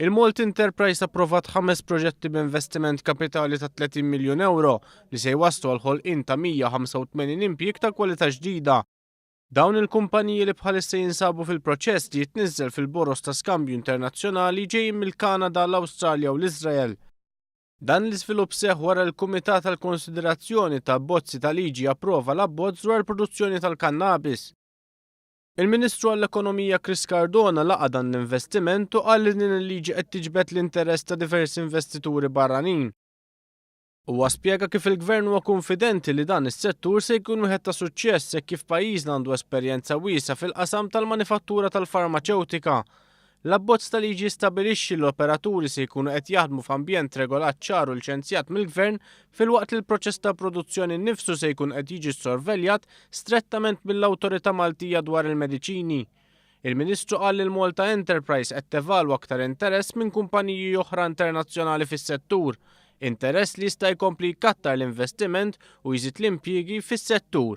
Il-Malt Enterprise approvat 5 proġetti b'investiment kapitali ta' 30 miljun euro li se jwasslu għal ħolqien ta' 185 impjieg ta' kwalità ġdida. Dawn il-kumpaniji li bħalissa jinsabu fil-proċess li jitniżżel fil-boros ta' skambju internazzjonali ġejjin mill-Kanada, l-Awstralja u l-Iżrael. Dan l-iżvilupp seħħ wara l-Kumitat tal-Konsiderazzjoni ta' Bozzi ta' Liġi approva l-abbozz dwar produzzjoni tal-kannabis. Il-Ministru għall-Ekonomija Chris Cardona laqa dan l-investiment u qal li din il-liġi qed tiġbed l-interess ta' diversi investituri barranin. Huwa spjega kif il-Gvern huwa konfidenti li dan is-settur se jkun wieħed ta' suċċess hekk kif pajjiżna għandu esperjenza wiesa fil-qasam tal-manifattura tal-farmaceutika. L-abbozz tal-liġi stabilixxi li l-operaturi se jkunu qed jaħdmu f'ambjent regolat ċar u liċenzjat mill-Gvern filwaqt li l-proċess ta' produzzjoni nnifsu se jkun qed jiġi sorveljat strettament mill-Awtorità Maltija dwar il-mediċini. Il-Ministru qal li l-Malta Enterprise qed tevalwa aktar interess minn kumpaniji oħra internazzjonali fis-settur, interess li jista' jkompli jkattar l-investiment u jżid l-impjiegi fis-settur.